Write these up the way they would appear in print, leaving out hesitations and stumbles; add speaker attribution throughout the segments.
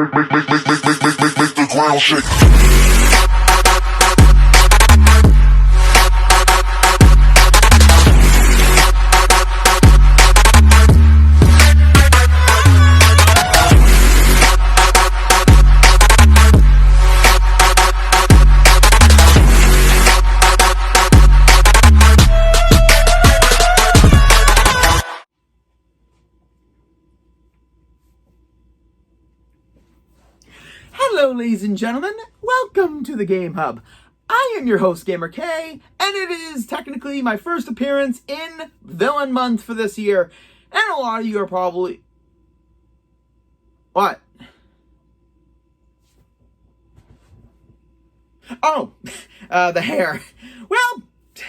Speaker 1: Make the ground shake.
Speaker 2: Hello, ladies and gentlemen. Welcome to the Game Hub. I am your host, Gamer K, and it is technically my first appearance in Villain Month for this year. And a lot of you are probably... What? Oh, the hair. Well,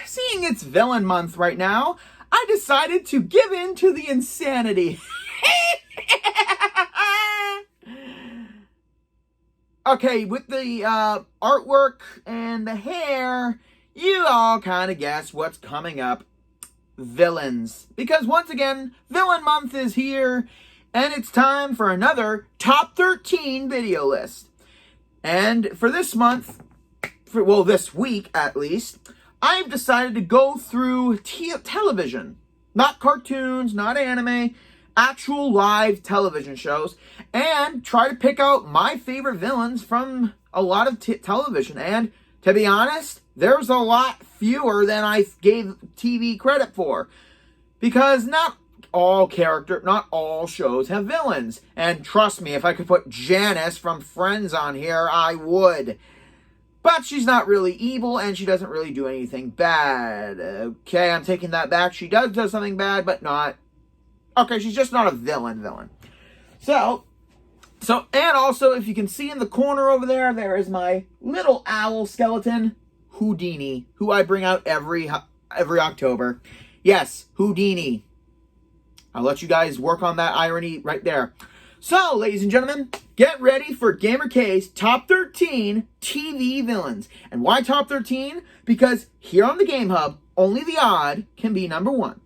Speaker 2: seeing it's Villain Month right now, I decided to give in to the insanity. Okay, with the artwork and the hair, you all kind of guess what's coming up. Villains. Because once again, Villain Month is here, and it's time for another Top 13 video list. And for this month, this week at least, I've decided to go through television. Not cartoons, not anime, actual live television shows, and try to pick out my favorite villains from a lot of television. And to be honest, there's a lot fewer than I gave TV credit for, because not all shows have villains. And trust me, if I could put Janice from Friends on here, I would. But she's not really evil, and she doesn't really do anything bad. Okay, I'm taking that back. She does something bad, but not... Okay, she's just not a villain. So, and also, if you can see in the corner over there, there is my little owl skeleton, Houdini, who I bring out every October. Yes, Houdini. I'll let you guys work on that irony right there. So, ladies and gentlemen, get ready for Gamer K's Top 13 TV Villains. And why Top 13? Because here on the Game Hub, only the odd can be number one.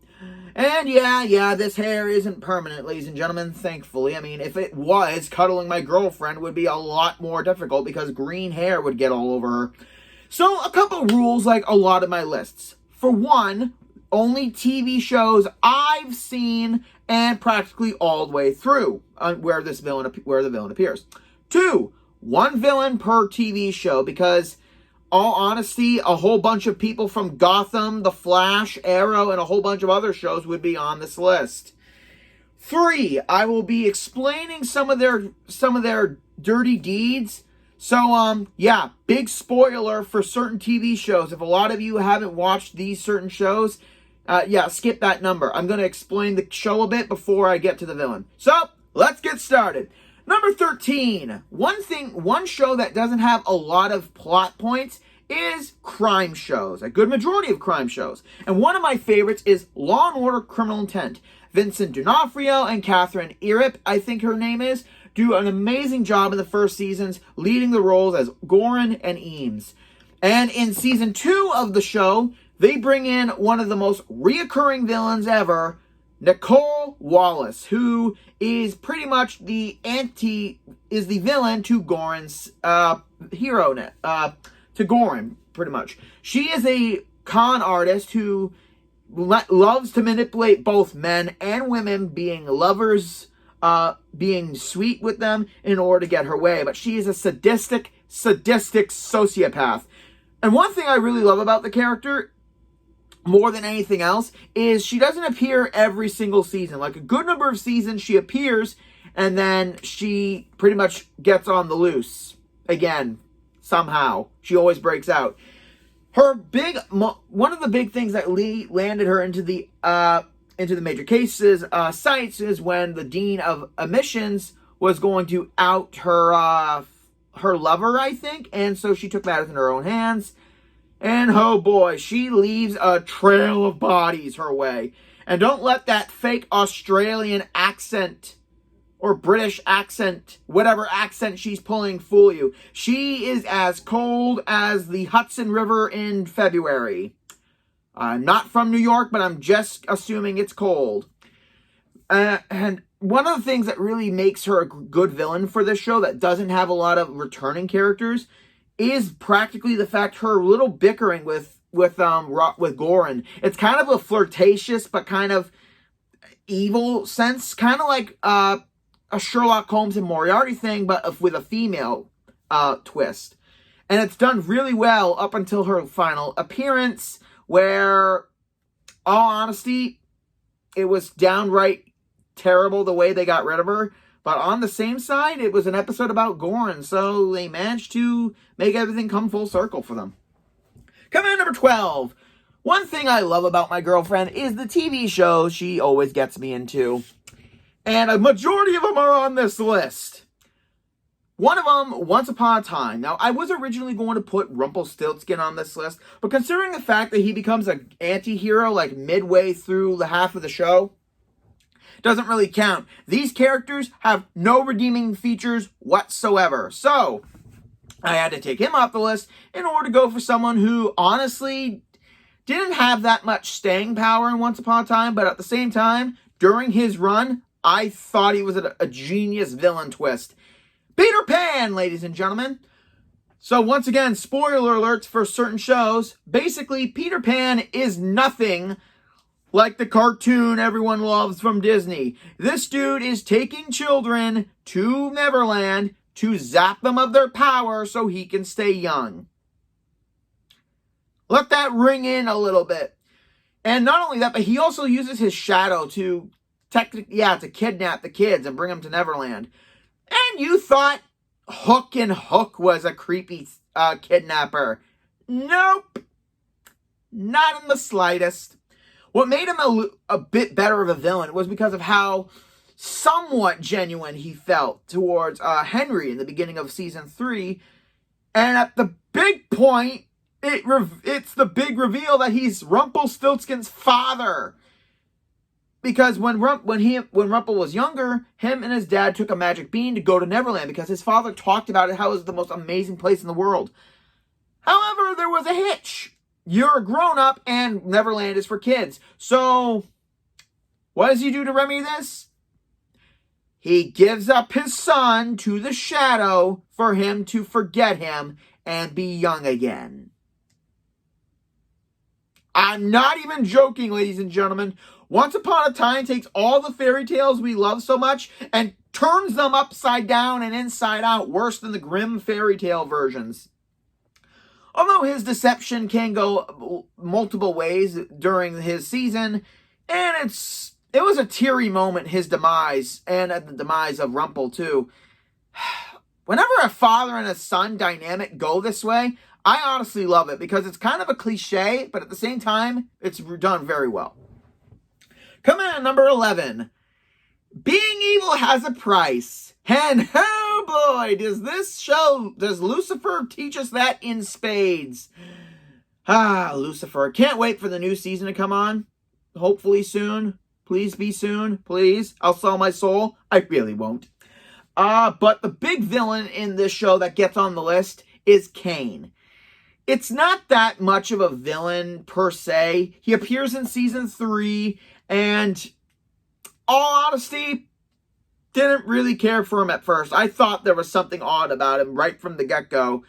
Speaker 2: And yeah, this hair isn't permanent, ladies and gentlemen, thankfully. I mean, if it was, cuddling my girlfriend would be a lot more difficult because green hair would get all over her. So, a couple rules like a lot of my lists. For one, only TV shows I've seen and practically all the way through where the villain appears. Two, one villain per TV show, because... all honesty, a whole bunch of people from Gotham, The Flash, Arrow, and a whole bunch of other shows would be on this list. 3, I will be explaining some of their dirty deeds. So, yeah, big spoiler for certain TV shows. If a lot of you haven't watched these certain shows, skip that number. I'm going to explain the show a bit before I get to the villain. So, let's get started. Number 13, one show that doesn't have a lot of plot points is crime shows, a good majority of crime shows. And one of my favorites is Law & Order Criminal Intent. Vincent D'Onofrio and Catherine Irip, I think her name is, do an amazing job in the first seasons, leading the roles as Gorin and Eames. And in season 2 of the show, they bring in one of the most reoccurring villains ever, Nicole Wallace, who is pretty much the villain to Gorin's hero, to Gorin, pretty much. She is a con artist who loves to manipulate both men and women, being lovers, being sweet with them in order to get her way. But she is a sadistic sociopath. And one thing I really love about the character, more than anything else, is she doesn't appear every single season. Like a good number of seasons, she appears, and then she pretty much gets on the loose again. Somehow, she always breaks out. One of the big things that landed her into the major cases sites is when the dean of admissions was going to out her lover, I think, and so she took matters in her own hands. And oh boy, she leaves a trail of bodies her way. And don't let that fake Australian accent or British accent, whatever accent she's pulling, fool you. She is as cold as the Hudson River in February. I'm not from New York, but I'm just assuming it's cold. And one of the things that really makes her a good villain for this show that doesn't have a lot of returning characters is practically the fact her little bickering with Goran. It's kind of a flirtatious but kind of evil sense, kind of like a Sherlock Holmes and Moriarty thing, but with a female twist. And it's done really well up until her final appearance, where, all honesty, it was downright terrible the way they got rid of her. But on the same side, it was an episode about Goran, so they managed to make everything come full circle for them. Coming in number 12. One thing I love about my girlfriend is the TV shows she always gets me into. And a majority of them are on this list. One of them, Once Upon a Time. Now, I was originally going to put Rumpelstiltskin on this list, but considering the fact that he becomes an anti-hero like midway through the half of the show, doesn't really count. These characters have no redeeming features whatsoever. So, I had to take him off the list in order to go for someone who, honestly, didn't have that much staying power in Once Upon a Time, but at the same time, during his run, I thought he was a genius villain twist. Peter Pan, ladies and gentlemen. So once again, spoiler alerts for certain shows. Basically, Peter Pan is nothing like the cartoon everyone loves from Disney. This dude is taking children to Neverland to zap them of their power so he can stay young. Let that ring in a little bit. And not only that, but he also uses his shadow to kidnap the kids and bring them to Neverland. And you thought Hook was a creepy kidnapper. Nope. Not in the slightest. What made him a bit better of a villain was because of how somewhat genuine he felt towards Henry in the beginning of season 3. And at the big point, it's the big reveal that he's Rumpelstiltskin's father. Because when Rumpel was younger, him and his dad took a magic bean to go to Neverland because his father talked about it, how it was the most amazing place in the world. However, there was a hitch. You're a grown-up and Neverland is for kids. So, what does he do to remedy this? He gives up his son to the shadow for him to forget him and be young again. I'm not even joking, ladies and gentlemen. Once Upon a Time takes all the fairy tales we love so much and turns them upside down and inside out, worse than the grim fairy tale versions. Although his deception can go multiple ways during his season, and it was a teary moment, his demise, and the demise of Rumpel too. Whenever a father and a son dynamic go this way, I honestly love it because it's kind of a cliche, but at the same time, it's done very well. Coming in at number 11. Being evil has a price. And oh boy, does Lucifer teach us that in spades. Lucifer. Can't wait for the new season to come on. Hopefully soon. Please be soon. Please. I'll sell my soul. I really won't. But the big villain in this show that gets on the list is Cain. It's not that much of a villain per se. He appears in season 3, and all honesty, didn't really care for him at first. I thought there was something odd about him right from the get-go.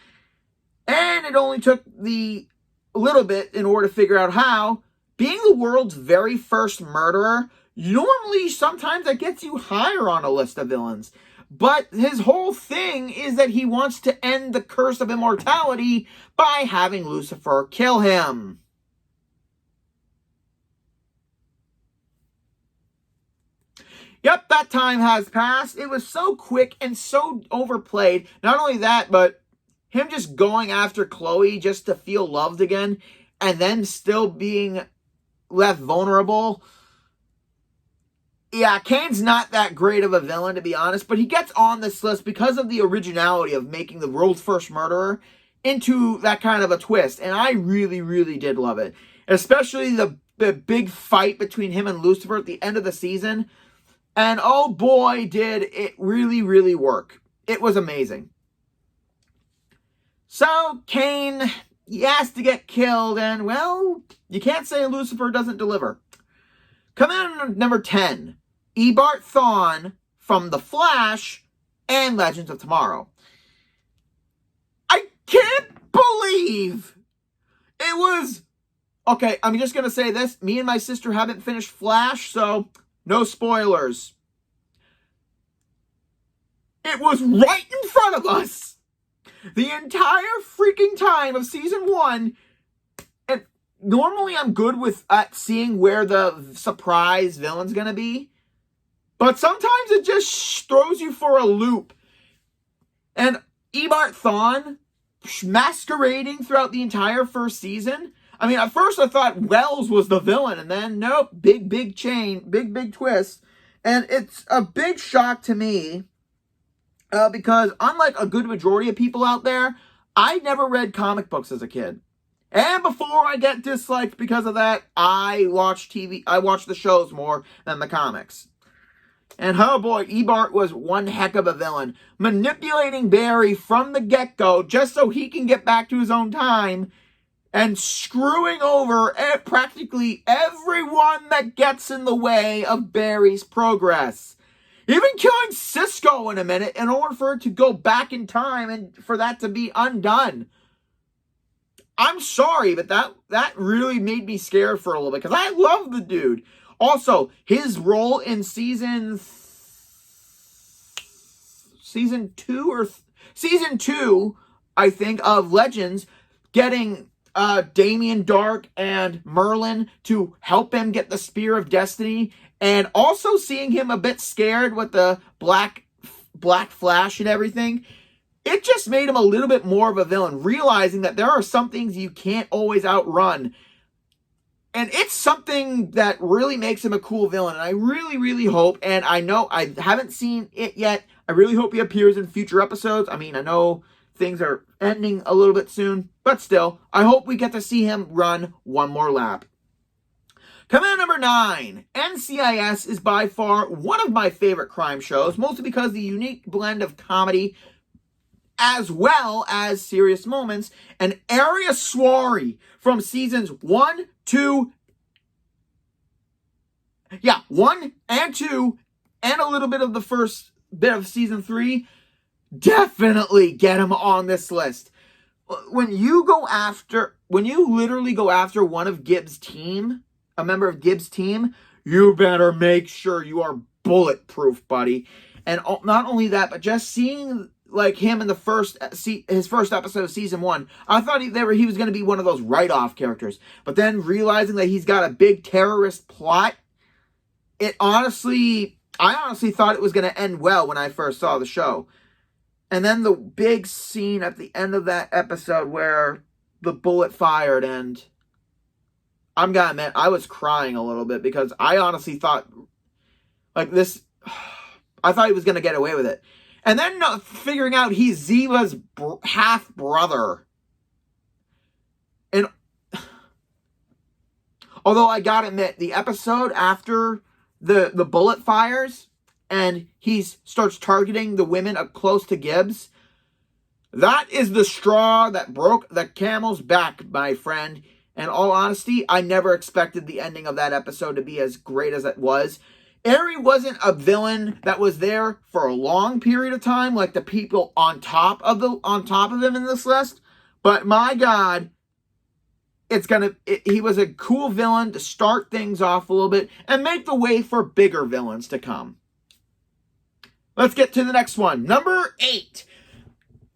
Speaker 2: And it only took a little bit in order to figure out how. Being the world's very first murderer, normally sometimes that gets you higher on a list of villains. But his whole thing is that he wants to end the curse of immortality by having Lucifer kill him. Yep, that time has passed. It was so quick and so overplayed. Not only that, but him just going after Chloe just to feel loved again, and then still being left vulnerable. Yeah, Cain's not that great of a villain, to be honest, but he gets on this list because of the originality of making the world's first murderer into that kind of a twist. And I really, really did love it. Especially the big fight between him and Lucifer at the end of the season. And oh boy, did it really, really work. It was amazing. So, Cain, he has to get killed, and well, you can't say Lucifer doesn't deliver. Coming in at number 10. Eobard Thawne from The Flash and Legends of Tomorrow. I can't believe it was... Okay, I'm just going to say this. Me and my sister haven't finished Flash, so no spoilers. It was right in front of us the entire freaking time of season 1. And normally I'm good with seeing where the surprise villain's going to be. But sometimes it just throws you for a loop. And Eobard Thawne masquerading throughout the entire first season. I mean, at first I thought Wells was the villain, and then nope, big twist. And it's a big shock to me, because unlike a good majority of people out there, I never read comic books as a kid. And before I get disliked because of that, I watch the shows more than the comics. And oh boy, Eobard was one heck of a villain. Manipulating Barry from the get-go just so he can get back to his own time. And screwing over practically everyone that gets in the way of Barry's progress. Even killing Cisco in a minute in order for it to go back in time and for that to be undone. I'm sorry, but that really made me scared for a little bit because I love the dude. Also, his role in season 2, I think, of Legends, getting Damien Dark and Merlin to help him get the Spear of Destiny, and also seeing him a bit scared with the Black Flash and everything. It just made him a little bit more of a villain, realizing that there are some things you can't always outrun. And it's something that really makes him a cool villain. And I really, really hope, and I know I haven't seen it yet, I really hope he appears in future episodes. I mean, I know things are ending a little bit soon, but still, I hope we get to see him run one more lap. Coming in number 9, NCIS is by far one of my favorite crime shows, mostly because of the unique blend of comedy as well as serious moments, and Area Soiree from seasons 1, 2, 1 and 2, and a little bit of the first bit of season 3, definitely get him on this list. When you literally go after one of Gibbs' team, a member of Gibbs' team, you better make sure you are bulletproof, buddy. And not only that, but just seeing like him in his first episode of season 1, I thought he was going to be one of those write-off characters. But then realizing that he's got a big terrorist plot, I honestly thought it was going to end well when I first saw the show. And then the big scene at the end of that episode where the bullet fired, and I'm gonna admit, I was crying a little bit because I honestly thought, I thought he was going to get away with it. And then figuring out he's Ziva's half-brother. And although I gotta admit, the episode after the bullet fires and he starts targeting the women up close to Gibbs, that is the straw that broke the camel's back, my friend. In all honesty, I never expected the ending of that episode to be as great as it was. Aerie wasn't a villain that was there for a long period of time, like the people on top of him in this list. But my God, he was a cool villain to start things off a little bit and make the way for bigger villains to come. Let's get to the next one. Number 8.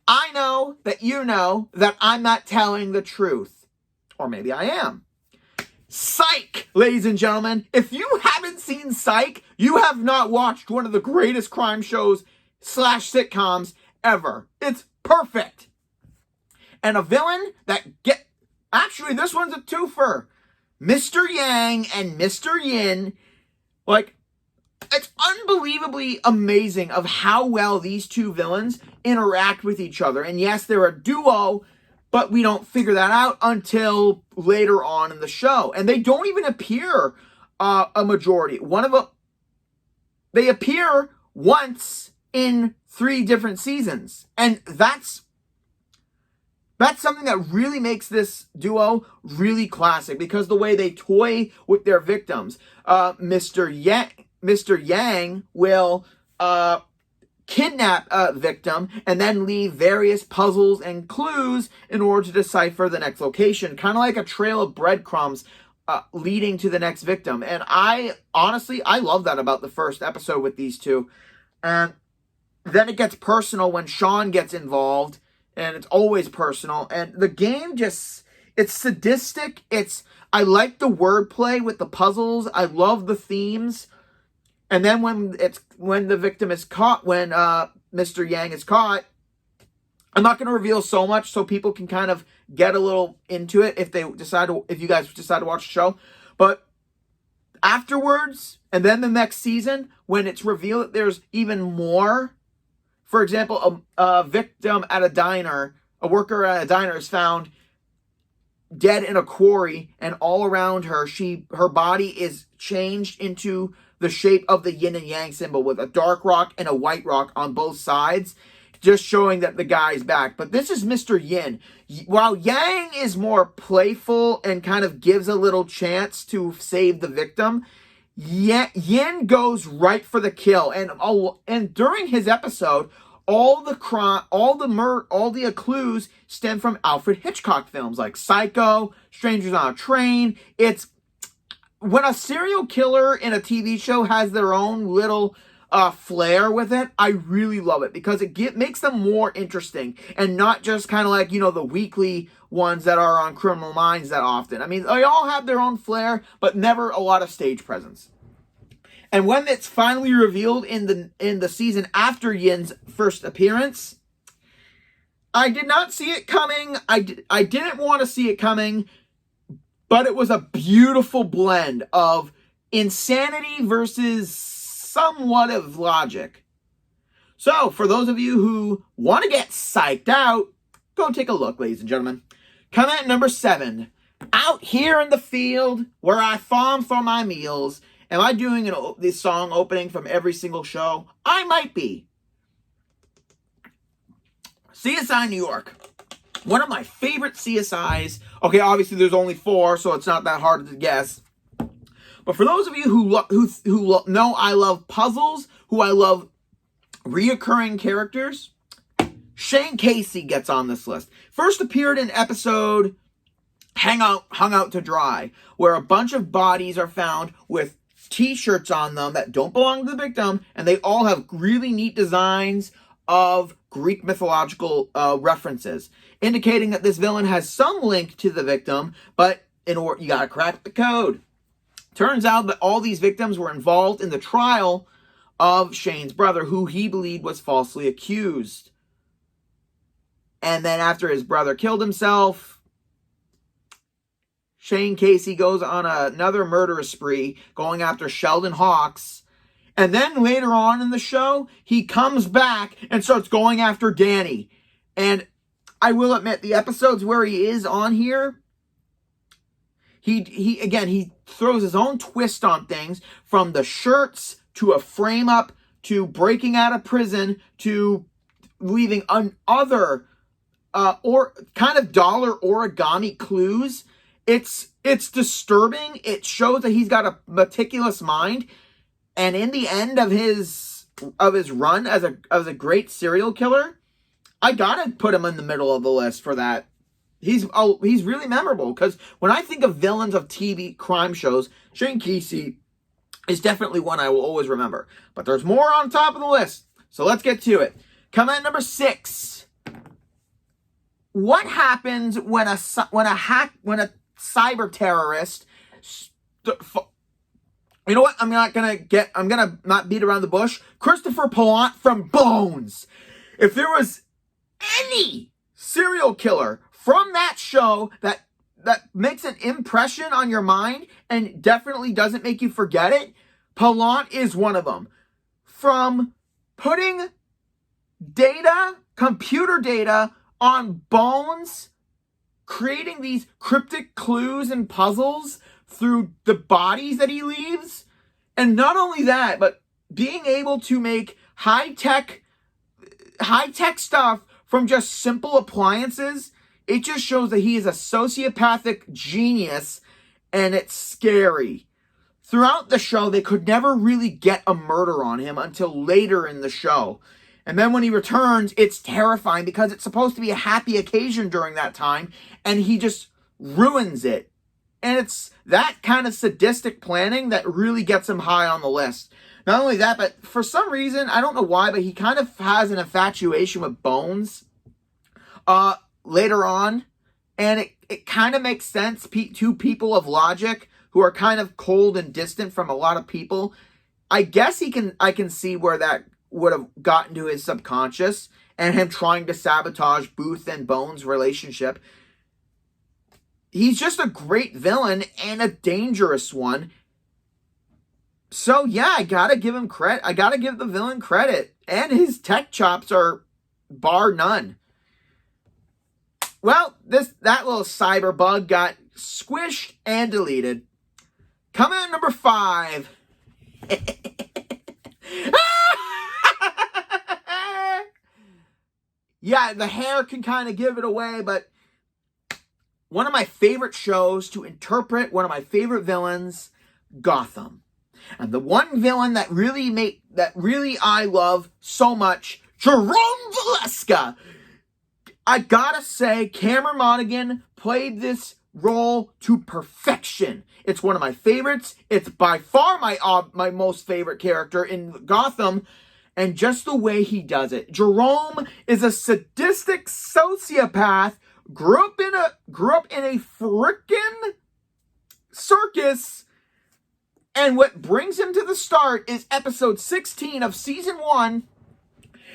Speaker 2: I know that you know that I'm not telling the truth. Or maybe I am. Psych, ladies and gentlemen. If you haven't seen Psych, you have not watched one of the greatest crime shows / sitcoms ever. It's perfect. And a villain that actually, this one's a twofer. Mr. Yang and Mr. Yin. It's unbelievably amazing of how well these two villains interact with each other. And yes, they're a duo, but we don't figure that out until later on in the show. And they don't even appear a majority. They appear once in 3 different seasons. And that's something that really makes this duo really classic, because the way they toy with their victims. Mr. Mr. Yang will kidnap a victim and then leave various puzzles and clues in order to decipher the next location. Kind of like a trail of breadcrumbs leading to the next victim. And I love that about the first episode with these two. And then it gets personal when Sean gets involved, and it's always personal. And the game it's sadistic. I like the wordplay with the puzzles. I love the themes. And then when the victim is caught, when Mr. Yang is caught, I'm not going to reveal so much so people can kind of get a little into it if you guys decide to watch the show. But afterwards, and then the next season, when it's revealed that there's even more, for example, a victim at a diner, a worker at a diner is found dead in a quarry, and all around her, her body is changed into the shape of the yin and yang symbol with a dark rock and a white rock on both sides, just showing that the guy's back. But this is Mr. Yin. While Yang is more playful and kind of gives a little chance to save the victim, Yin goes right for the kill. And during his episode, all the clues stem from Alfred Hitchcock films like Psycho, Strangers on a Train. When a serial killer in a TV show has their own little flair with it, I really love it because it makes them more interesting and not just kind of like, the weekly ones that are on Criminal Minds that often. I mean, they all have their own flair, but never a lot of stage presence. And when it's finally revealed in the season after Yin's first appearance, I did not see it coming. I didn't want to see it coming. But it was a beautiful blend of insanity versus somewhat of logic. So, for those of you who want to get psyched out, go take a look, ladies and gentlemen. Comment number 7. Out here in the field where I farm for my meals. Am I doing this song opening from every single show? I might be. CSI New York. One of my favorite CSIs. Okay, obviously there's only 4, so it's not that hard to guess. But for those of you who know I love puzzles, who I love reoccurring characters, Shane Casey gets on this list. First appeared in episode Hung Out to Dry, where a bunch of bodies are found with t-shirts on them that don't belong to the victim, and they all have really neat designs of Greek mythological references, indicating that this villain has some link to the victim, but you gotta crack the code. Turns out that all these victims were involved in the trial of Shane's brother, who he believed was falsely accused. And then after his brother killed himself, Shane Casey goes on another murderous spree, going after Sheldon Hawks. And then later on in the show, he comes back and starts going after Danny. And I will admit, the episodes where he is on here, he throws his own twist on things, from the shirts to a frame up to breaking out of prison to leaving other or kind of dollar origami clues. It's disturbing. It shows that he's got a meticulous mind. And in the end of his run as a great serial killer, I gotta put him in the middle of the list for that. He's really memorable, because when I think of villains of TV crime shows, Shane Casey is definitely one I will always remember. But there's more on top of the list, so let's get to it. Comment number 6. What happens when a cyber terrorist? You know what? I'm gonna not beat around the bush. Christopher Pallant from Bones. If there was any serial killer from that show that makes an impression on your mind and definitely doesn't make you forget it, Pallant is one of them. From putting computer data on bones, creating these cryptic clues and puzzles through the bodies that he leaves. And not only that, but being able to make high-tech stuff from just simple appliances, it just shows that he is a sociopathic genius, and it's scary. throughout the show, they could never really get a murder on him until later in the show. And then when he returns, it's terrifying because it's supposed to be a happy occasion during that time, and he just ruins it. And it's that kind of sadistic planning that really gets him high on the list. Not only that, but for some reason, I don't know why, but he kind of has an infatuation with Bones later on. And it kind of makes sense. Two people of logic who are kind of cold and distant from a lot of people. I guess I can see where that would have gotten to his subconscious and him trying to sabotage Booth and Bones' relationship. He's just a great villain and a dangerous one. So yeah, I gotta give him credit. I gotta give the villain credit. And his tech chops are bar none. Well, that little cyber bug got squished and deleted. Coming at number 5. Yeah, the hair can kind of give it away, but one of my favorite shows to interpret one of my favorite villains, Gotham. And the one villain that really I love so much, Jerome Valeska. I gotta say, Cameron Monaghan played this role to perfection. It's one of my favorites. It's by far my most favorite character in Gotham, and just the way he does it. Jerome is a sadistic sociopath, grew up in a frickin' circus, and what brings him to the start is episode 16 of season 1.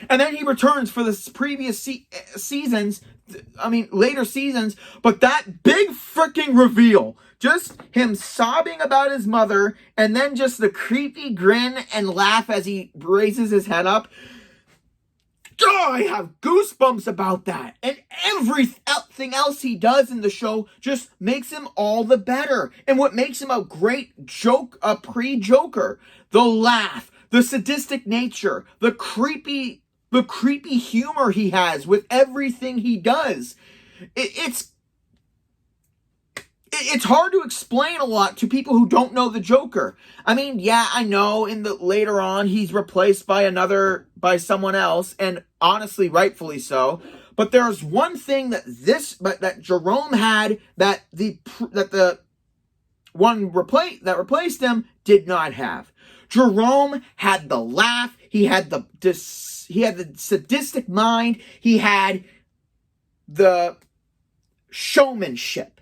Speaker 2: And then he returns for the previous seasons, later seasons, but that big freaking reveal, just him sobbing about his mother, and then just the creepy grin and laugh as he raises his head up. Oh, I have goosebumps about that. And everything else he does in the show just makes him all the better. And what makes him a great a pre-Joker, the laugh, the sadistic nature, the creepy humor he has with everything he does. It's hard to explain a lot to people who don't know the Joker. I mean, yeah, I know later on he's replaced by someone else, and honestly, rightfully so. But there's one thing that Jerome had that the one that replaced him did not have. Jerome had the laugh. He had the sadistic mind. He had the showmanship.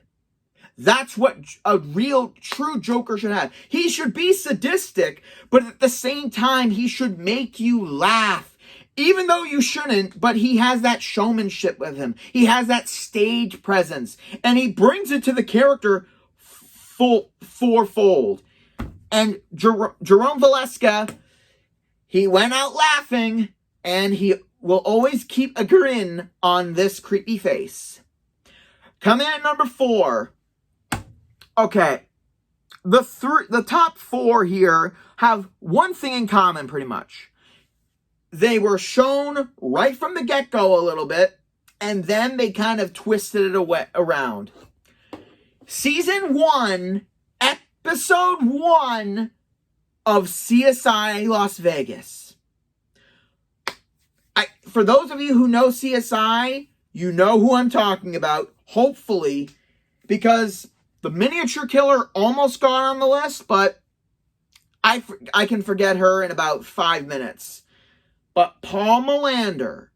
Speaker 2: That's what a real, true Joker should have. He should be sadistic, but at the same time, he should make you laugh. Even though you shouldn't, but he has that showmanship with him. He has that stage presence. And he brings it to the character fourfold. And Jerome Valeska, he went out laughing, and he will always keep a grin on this creepy face. Coming at number 4. Okay, the top 4 here have one thing in common, pretty much. They were shown right from the get-go a little bit, and then they kind of twisted it around. Season 1, episode 1 of CSI Las Vegas. For those of you who know CSI, you know who I'm talking about, hopefully, because the miniature killer almost got on the list, but I can forget her in about 5 minutes. But Paul Melander,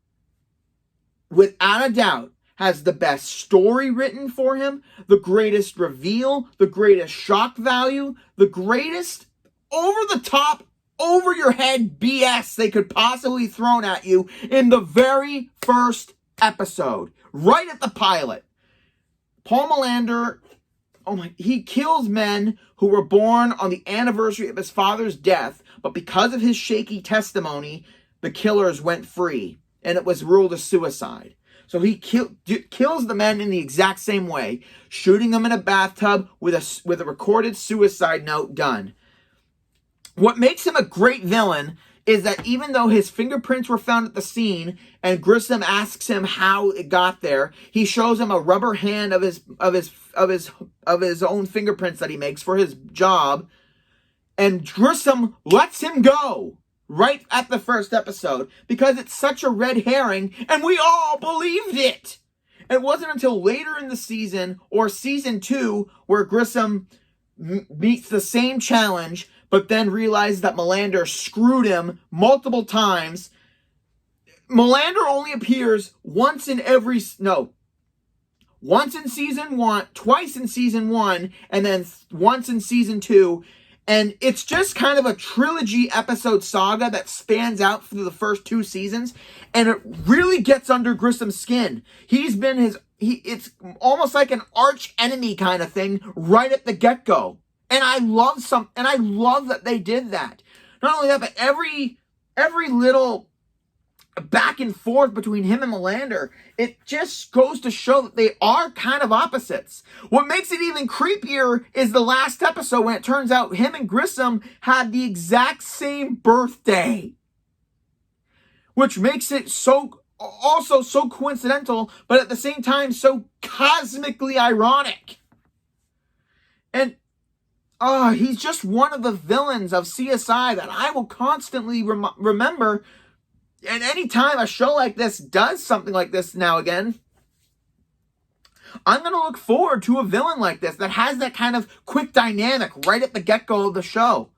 Speaker 2: without a doubt, has the best story written for him, the greatest reveal, the greatest shock value, the greatest over-the-top, over-your-head BS they could possibly thrown at you in the very first episode, right at the pilot. Paul Melander, he kills men who were born on the anniversary of his father's death, but because of his shaky testimony, the killers went free, and it was ruled a suicide. So he kills the men in the exact same way, shooting them in a bathtub with a recorded suicide note done. What makes him a great villain is that even though his fingerprints were found at the scene, and Grissom asks him how it got there, he shows him a rubber hand of his own fingerprints that he makes for his job. And Grissom lets him go right at the first episode because it's such a red herring, and we all believed it. It wasn't until later in the season, or season 2, where Grissom meets the same challenge, but then realizes that Melander screwed him multiple times. Melander only appears once in season 1, twice in season 1, and then once in season 2. And it's just kind of a trilogy episode saga that spans out through the first 2 seasons. And it really gets under Grissom's skin. It's almost like an arch enemy kind of thing right at the get-go. And I love that they did that. Not only that, but every little back and forth between him and Melander, it just goes to show that they are kind of opposites. What makes it even creepier is the last episode when it turns out him and Grissom had the exact same birthday. Which makes it so coincidental, but at the same time so cosmically ironic. And he's just one of the villains of CSI that I will constantly remember. And anytime a show like this does something like this now again, I'm going to look forward to a villain like this that has that kind of quick dynamic right at the get-go of the show.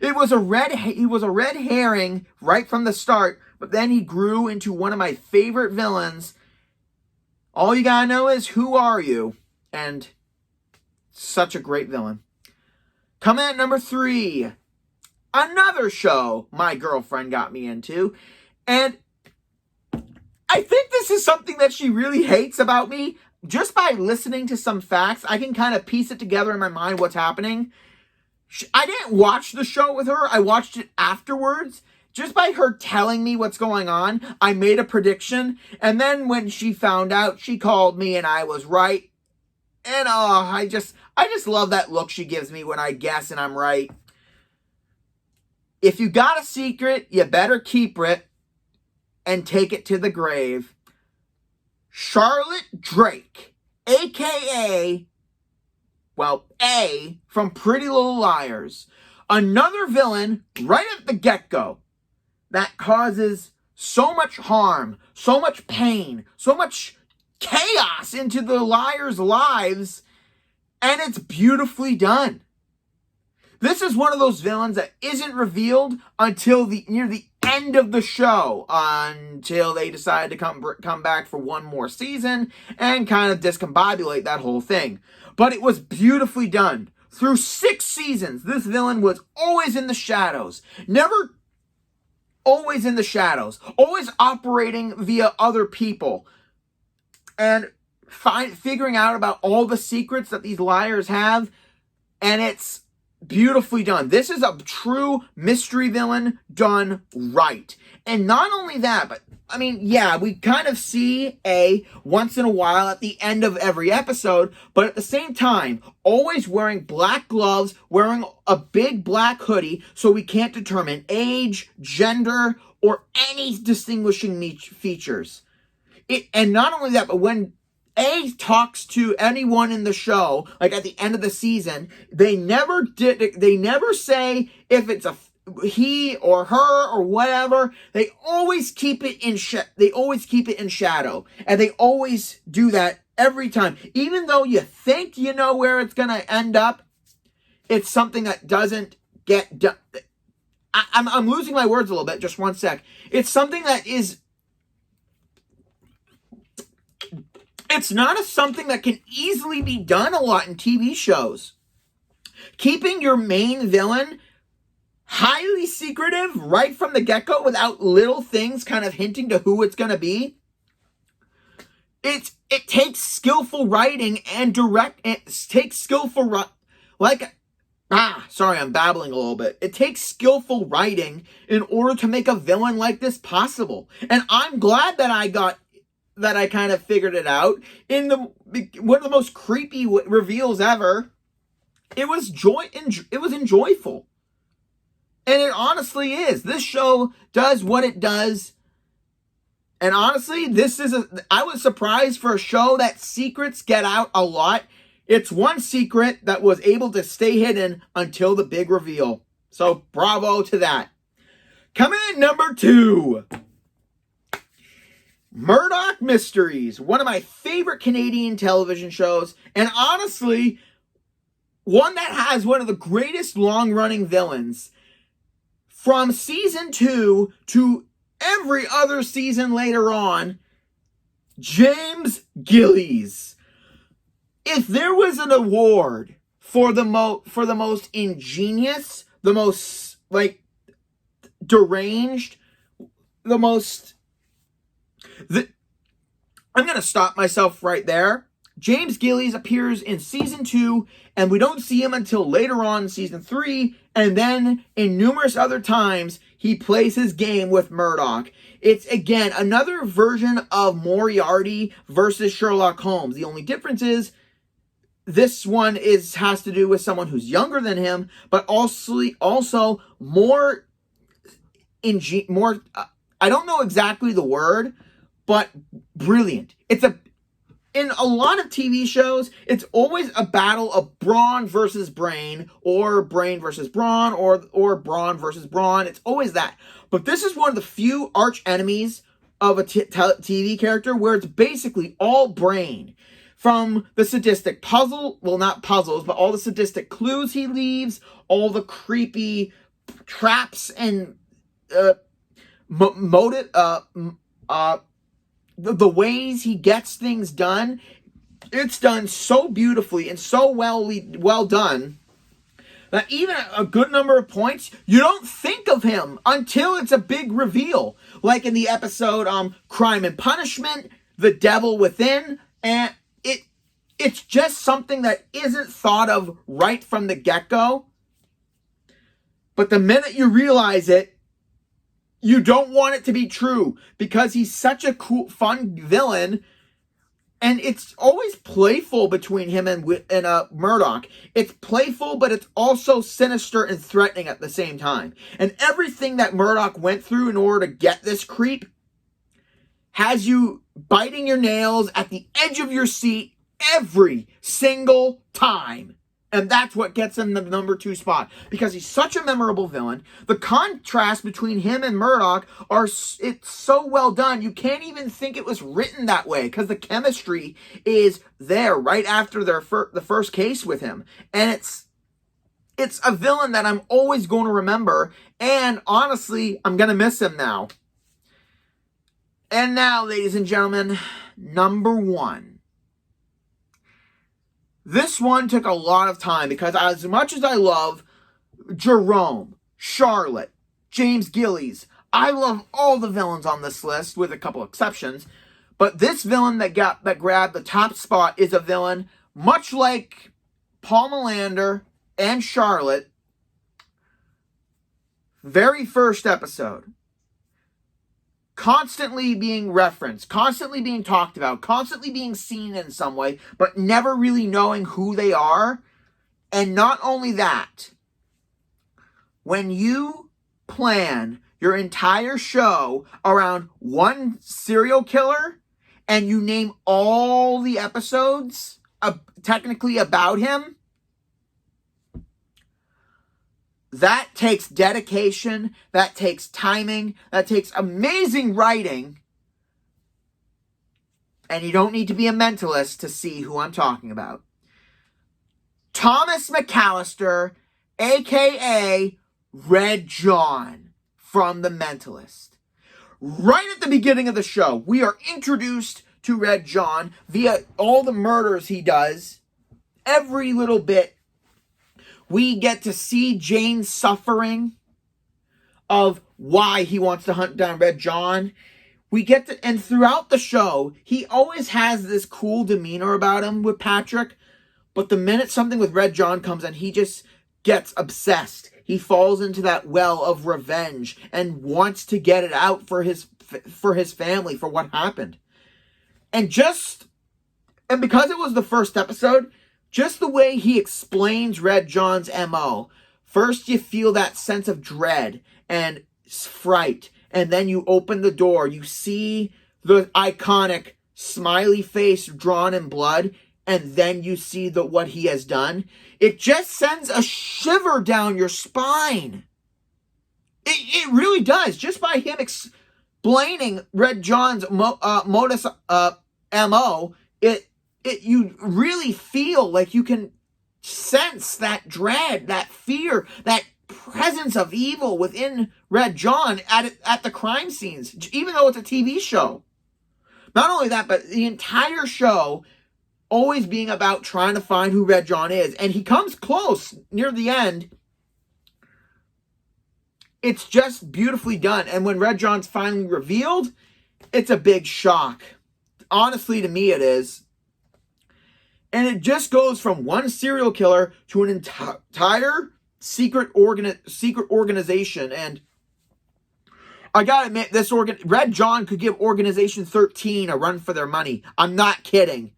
Speaker 2: He was a red herring right from the start, but then he grew into one of my favorite villains. All you gotta know is, who are you? And such a great villain. Coming at number 3, another show my girlfriend got me into. And I think this is something that she really hates about me. Just by listening to some facts, I can kind of piece it together in my mind what's happening. I didn't watch the show with her. I watched it afterwards. Just by her telling me what's going on, I made a prediction. And then when she found out, she called me and I was right. And I just love that look she gives me when I guess and I'm right. If you got a secret, you better keep it and take it to the grave. Charlotte Drake, a.k.a. A from Pretty Little Liars. Another villain right at the get-go that causes so much harm, so much pain, so much chaos into the liars' lives, and it's beautifully done. This is one of those villains that isn't revealed until near the end of the show, until they decide to come back for one more season and kind of discombobulate that whole thing. But it was beautifully done. Through 6 seasons, this villain was always in the shadows. Always in the shadows. Always operating via other people. And figuring out about all the secrets that these liars have. And it's beautifully done. This is a true mystery villain done right. And not only that, but I mean, yeah, we kind of see once in a while at the end of every episode, but at the same time, always wearing black gloves, wearing a big black hoodie, so we can't determine age, gender, or any distinguishing features. And not only that, but when talks to anyone in the show, like at the end of the season, they never say if it's a he or her or whatever. They always keep it in shadow, and they always do that every time. Even though you think you know where it's gonna end up, it's something that doesn't get done. I'm losing my words a little bit. Just one sec. It's something that is. It's not something that can easily be done a lot in TV shows. Keeping your main villain highly secretive right from the get-go without little things kind of hinting to who it's going to be. It takes skillful writing and sorry, I'm babbling a little bit. It takes skillful writing in order to make a villain like this possible. And I'm glad that I kind of figured it out in one of the most creepy reveals ever. It was enjoyable. And it honestly is. This show does what it does. And honestly, I was surprised for a show that secrets get out a lot. It's one secret that was able to stay hidden until the big reveal. So bravo to that. Coming in number 2. Murdoch Mysteries, one of my favorite Canadian television shows, and honestly, one that has one of the greatest long-running villains. From season 2 to every other season later on, James Gillies. If there was an award for the most ingenious, the most deranged, I'm going to stop myself right there. James Gillies appears in season 2, and we don't see him until later on in season 3, and then in numerous other times, he plays his game with Murdoch. It's, again, another version of Moriarty versus Sherlock Holmes. The only difference is this one has to do with someone who's younger than him, but also more, I don't know exactly the word, but brilliant. In a lot of TV shows, it's always a battle of brawn versus brain, or brain versus brawn, or brawn versus brawn. It's always that. But this is one of the few arch enemies of a TV character where it's basically all brain. From the sadistic not puzzles, but all the sadistic clues he leaves, all the creepy traps and the ways he gets things done. It's done so beautifully and so well done that even a good number of points, you don't think of him until it's a big reveal. Like in the episode Crime and Punishment, The Devil Within, and it's just something that isn't thought of right from the get-go. But the minute you realize it, you don't want it to be true, because he's such a cool, fun villain, and it's always playful between him and Murdoch. It's playful, but it's also sinister and threatening at the same time. And everything that Murdoch went through in order to get this creep has you biting your nails at the edge of your seat every single time. And that's what gets him the number 2 spot, because he's such a memorable villain. The contrast between him and Murdoch it's so well done. You can't even think it was written that way, because the chemistry is there right after the first case with him. And it's a villain that I'm always going to remember. And honestly, I'm going to miss him now. And now, ladies and gentlemen, number 1. This one took a lot of time, because as much as I love Jerome, Charlotte, James Gillies, I love all the villains on this list with a couple exceptions. But this villain that grabbed the top spot is a villain much like Paul Melander and Charlotte. Very first episode. Constantly being referenced, constantly being talked about, constantly being seen in some way, but never really knowing who they are. And not only that, when you plan your entire show around one serial killer and you name all the episodes technically about him, that takes dedication, that takes timing, that takes amazing writing. And you don't need to be a mentalist to see who I'm talking about. Thomas McAllister, a.k.a. Red John from The Mentalist. Right at the beginning of the show, we are introduced to Red John via all the murders he does. Every little bit. We get to see Jane's suffering of why he wants to hunt down Red John. And throughout the show, he always has this cool demeanor about him with Patrick. But the minute something with Red John comes in, he just gets obsessed. He falls into that well of revenge and wants to get it out for his family, for what happened. And because it was the first episode, just the way he explains Red John's MO. First, you feel that sense of dread and fright. And then you open the door. You see the iconic smiley face drawn in blood. and then you see what he has done, it just sends a shiver down your spine. It really does. Just by him explaining Red John's modus MO, you really feel like you can sense that dread, that fear, that presence of evil within Red John at the crime scenes, even though it's a TV show. Not only that, but the entire show always being about trying to find who Red John is. And he comes close near the end. It's just beautifully done. And when Red John's finally revealed, it's a big shock. Honestly, to me, it is. And it just goes from one serial killer to an entire secret organization. And I gotta admit, Red John could give Organization 13 a run for their money. I'm not kidding.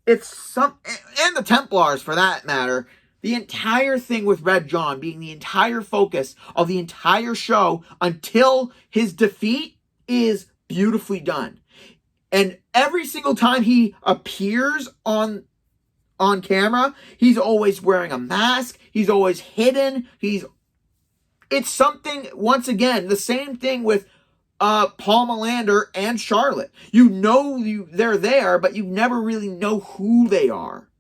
Speaker 2: And the Templars, for that matter. The entire thing with Red John being the entire focus of the entire show until his defeat is beautifully done. And every single time he appears on camera, he's always wearing a mask. He's always hidden. It's something, once again, the same thing with Paul Melander and Charlotte. You know they're there, but you never really know who they are.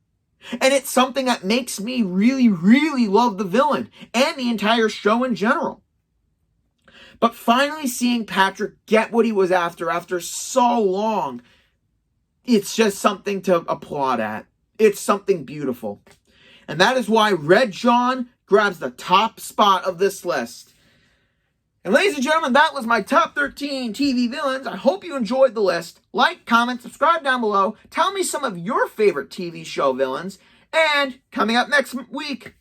Speaker 2: And it's something that makes me really, really love the villain and the entire show in general. But finally seeing Patrick get what he was after so long, it's just something to applaud at. It's something beautiful. And that is why Red John grabs the top spot of this list. And ladies and gentlemen, that was my top 13 TV villains. I hope you enjoyed the list. Like, comment, subscribe down below. Tell me some of your favorite TV show villains. And coming up next week,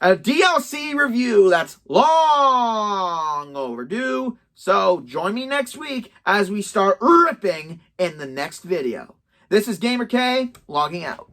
Speaker 2: a DLC review that's long overdue. So join me next week as we start ripping in the next video. This is Gamer K, logging out.